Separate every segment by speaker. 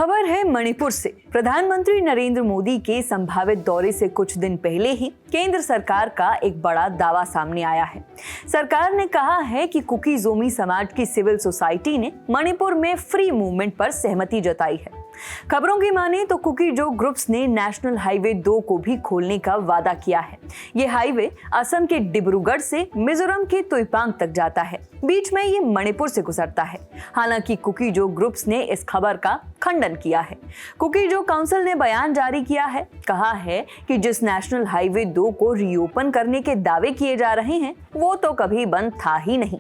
Speaker 1: खबर है मणिपुर से। प्रधानमंत्री नरेंद्र मोदी के संभावित दौरे से कुछ दिन पहले ही केंद्र सरकार का एक बड़ा दावा सामने आया है। सरकार ने कहा है कि कुकी जोमी समाज की सिविल सोसाइटी ने मणिपुर में फ्री मूवमेंट पर सहमति जताई है। खबरों की माने तो कुकी जो ग्रुप्स ने नेशनल हाईवे 2 को भी खोलने का वादा किया है। ये हाईवे असम के डिब्रूगढ़ से मिजोरम के तुइपांग तक जाता है। बीच में ये मणिपुर से गुजरता है। हालांकि कुकी जो ग्रुप्स ने इस खबर का खंडन किया है। कुकी जो काउंसिल ने बयान जारी किया है, कहा है कि जिस नेशनल हाईवे 2 को रीओपन करने के दावे किए जा रहे हैं वो तो कभी बंद था ही नहीं।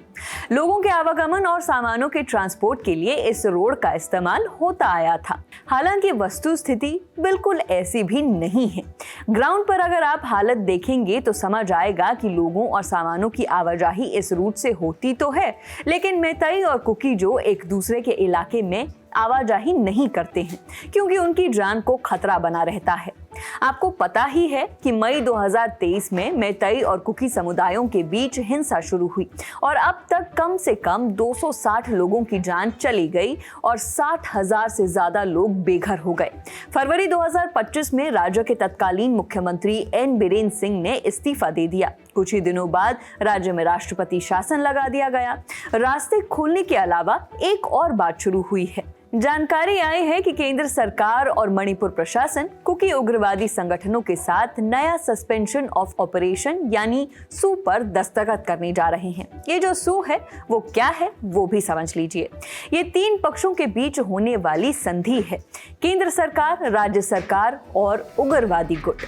Speaker 1: लोगों के आवागमन और सामानों के ट्रांसपोर्ट के लिए इस रोड का इस्तेमाल होता आया था। हालांकि वस्तु स्थिति बिल्कुल ऐसी भी नहीं है। ग्राउंड पर अगर आप हालत देखेंगे तो समझ आएगा कि लोगों और सामानों की आवाजाही इस रूट से होती तो है, लेकिन मैतेई और कुकी जो एक दूसरे के इलाके में आवाजाही नहीं करते हैं क्योंकि उनकी जान को खतरा बना रहता है। आपको पता ही है कि मई 2023 में मैतेई और कुकी समुदायों के बीच हिंसा शुरू हुई और अब तक कम से कम 260 लोगों की जान चली गई और 60,000 से ज्यादा लोग बेघर हो गए। फरवरी 2025 में राज्य के तत्कालीन मुख्यमंत्री एन बीरेन सिंह ने इस्तीफा दे दिया। कुछ ही दिनों बाद राज्य में राष्ट्रपति शासन लगा दिया गया। रास्ते खोलने के अलावा एक और बात शुरू हुई है। जानकारी आई है कि केंद्र सरकार और मणिपुर प्रशासन कुकी उग्रवादी संगठनों के साथ नया सस्पेंशन ऑफ ऑपरेशन यानी सू पर दस्तखत करने जा रहे हैं। ये जो सू है वो क्या है वो भी समझ लीजिए। ये 3 पक्षों के बीच होने वाली संधि है, केंद्र सरकार, राज्य सरकार और उग्रवादी गुट।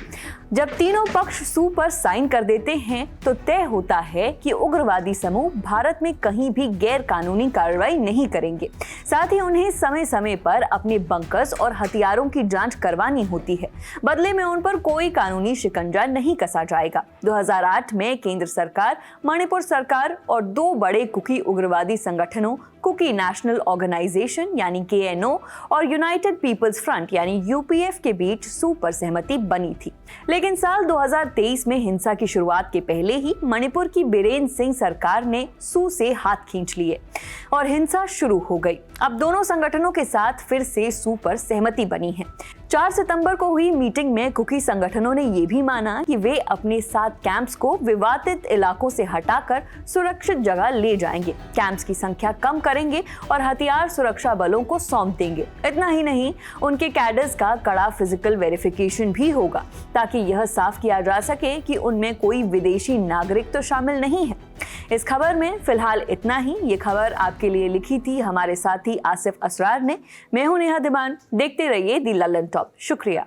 Speaker 1: जब तीनों पक्ष सू पर साइन कर देते हैं तो तय होता है कि उग्रवादी समूह भारत में कहीं भी गैर कानूनी कार्रवाई नहीं करेंगे। साथ ही उन्हें समय समय पर अपने बंकर्स और हथियारों की जांच करवानी होती है। बदले में उन पर कोई कानूनी शिकंजा नहीं कसा जाएगा। 2008 में केंद्र सरकार, मणिपुर सरकार और 2 बड़े कुकी उग्रवादी संगठनों कुकी नेशनल ऑर्गेनाइजेशन यानी KNO और यूनाइटेड पीपल्स फ्रंट यानी UPF के बीच सू पर सहमति बनी थी। लेकिन साल 2023 में हिंसा की शुरुआत के पहले ही मणिपुर की बीरेन सिंह सरकार ने सू से हाथ खींच लिए और हिंसा शुरू हो गई। अब दोनों संगठनों के साथ फिर से सू पर सहमति बनी है। 4 सितंबर को हुई मीटिंग में कुकी संगठनों ने यह भी माना कि वे अपने साथ कैंप्स को विवादित इलाकों से हटाकर सुरक्षित जगह ले जाएंगे, कैंप्स की संख्या कम करेंगे और हथियार सुरक्षा बलों को सौंप देंगे। इतना ही नहीं, उनके कैडर्स का कड़ा फिजिकल वेरिफिकेशन भी होगा ताकि यह साफ किया जा सके कि उनमें कोई विदेशी नागरिक तो शामिल नहीं है। इस खबर में फिलहाल इतना ही। ये खबर आपके लिए लिखी थी हमारे साथी आसिफ असरार ने। मैं हूं नेहा दीवान। देखते रहिए दी लल्लन टॉप। शुक्रिया।